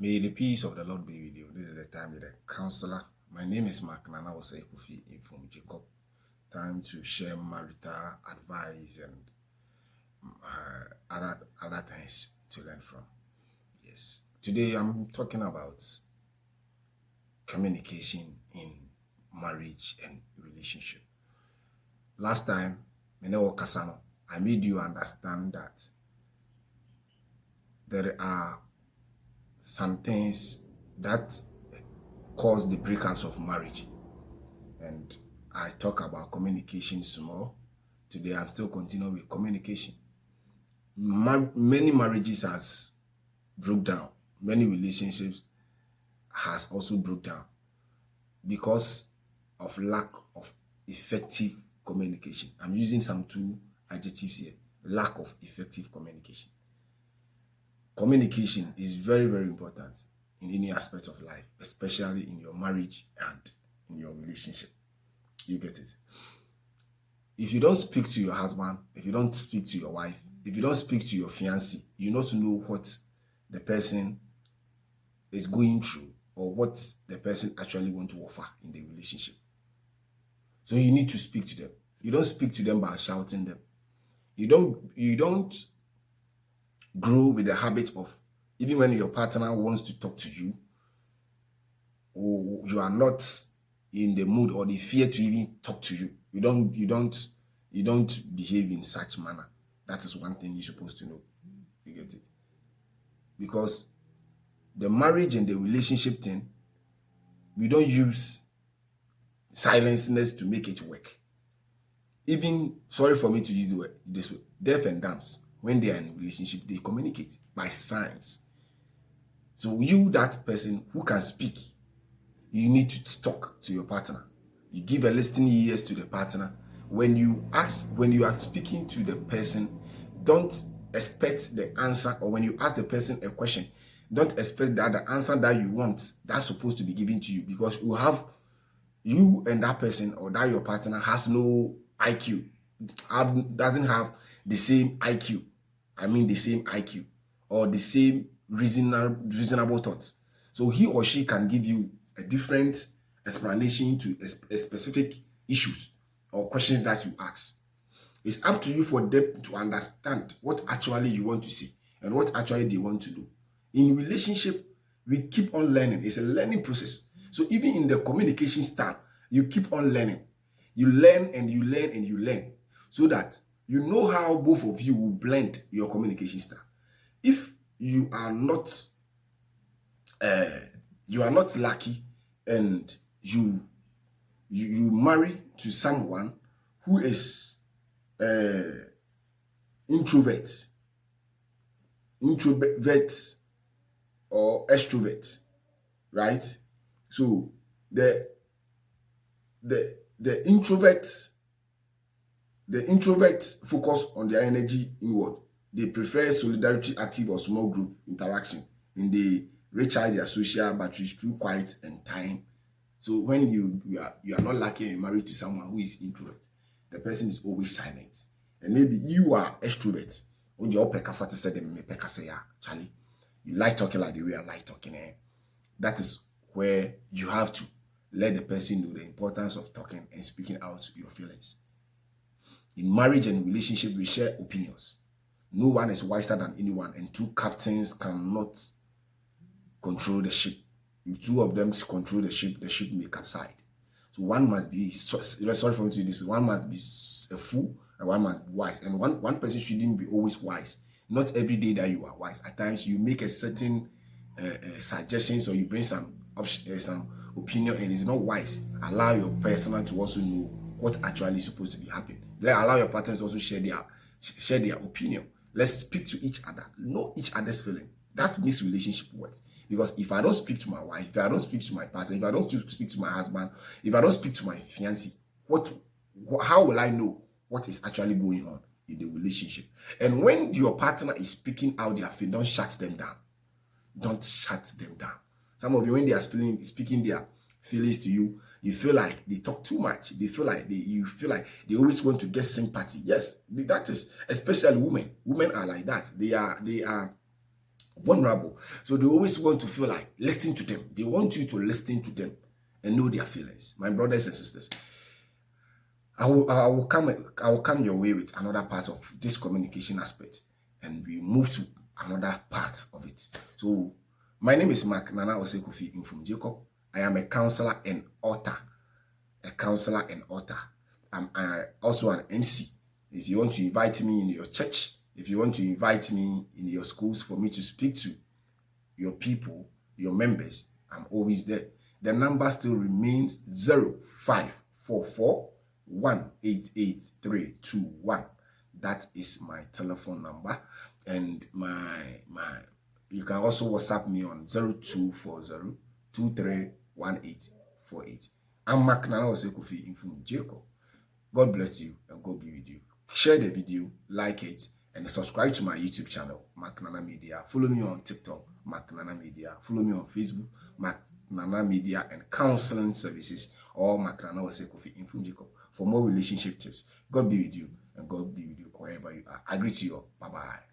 May the peace of the Lord be with you. This is the time with the counselor. My name is Mark Nana Osei Kofi from Jacob. Time to share marital advice and other things to learn from. Yes. Today I'm talking about communication in marriage and relationship. Last time, I made you understand that there are some things that cause the breakups of marriage. And I talk about communication small. Today I'm still continuing with communication. Many marriages has broke down. Many relationships has also broke down because of lack of effective communication. I'm using some two adjectives here. Lack of effective communication. Communication is very, very important in any aspect of life, especially in your marriage and in your relationship. You get it? If you don't speak to your husband, if you don't speak to your wife, if you don't speak to your fiancé, you not know what the person is going through or what the person actually want to offer in the relationship. So you need to speak to them. You don't speak to them by shouting them. You don't grow with the habit of, even when your partner wants to talk to you, or you are not in the mood or the fear to even talk to you, you don't behave in such manner. That is one thing you're supposed to know. You get it? Because the marriage and the relationship thing, we don't use silenceness to make it work. Even, sorry for me to use the word this way, deaf and dumps, when they are in a relationship, they communicate by signs. So you, that person who can speak, you need to talk to your partner. You give a listening ears to the partner. When you are speaking to the person, don't expect the answer, or when you ask the person a question, don't expect that the answer that you want, that's supposed to be given to you, because you and that person or that your partner has no IQ, doesn't have the same IQ. I mean the same IQ or the same reasonable thoughts. So he or she can give you a different explanation to a specific issues or questions that you ask. It's up to you for them to understand what actually you want to say and what actually they want to do. In relationship, we keep on learning. It's a learning process. So even in the communication style, you keep on learning. You learn and you learn and you learn, so that you know how both of you will blend your communication style. If you are not lucky and you marry to someone who is introvert or extrovert, right? So the introvert focus on their energy inward. They prefer solidarity, active or small group interaction, and they recharge their social batteries through quiet and time. So when you are not lucky and married to someone who is introvert, the person is always silent. And maybe you are extrovert. When you Charlie, you like talking like the way I like talking. That is where you have to let the person know the importance of talking and speaking out your feelings. In marriage and relationship, we share opinions. No one is wiser than anyone, and two captains cannot control the ship. If two of them control the ship may capsize. So one must be, sorry for me to do this, one must be a fool and one must be wise. And one person shouldn't be always wise. Not every day that you are wise. At times you make a certain suggestions, or you bring some opinion and it's not wise. Allow your partner to also know what actually is supposed to be happening. Allow your partner to also share their opinion. Let's speak to each other. Know each other's feeling. That makes relationship work. Because if I don't speak to my wife, if I don't speak to my partner, if I don't speak to my husband, if I don't speak to my fiancé, how will I know what is actually going on in the relationship? And when your partner is speaking out their feelings, don't shut them down. Don't shut them down. Some of you, when they are speaking their feelings to you, you feel like they talk too much. You feel like they always want to get sympathy. Yes, that is especially women. Women are like that. They are vulnerable. So they always want to feel like listening to them. They want you to listen to them and know their feelings. My brothers and sisters, I will come your way with another part of this communication aspect, and we move to another part of it. So my name is Mark Nana Osei-Kofi Nfum Jacob. I am a counselor and author. I'm also an MC. If you want to invite me in your church, if you want to invite me in your schools for me to speak to your people, your members, I'm always there. The number still remains 0544 188 That is my telephone number. And you can also WhatsApp me on 0240 231848. I'm Mark Nana Osei-Kofi Nfum Jacob. God bless you and God be with you. Share the video, like it, and subscribe to my YouTube channel, Mark Nana Media. Follow me on TikTok, Mark Nana Media. Follow me on Facebook, Mark Nana Media and Counseling Services, or Mark Nana Osei-Kofi Nfum Jacob, for more relationship tips. God be with you and God be with you wherever you are. I greet you all. Bye-bye.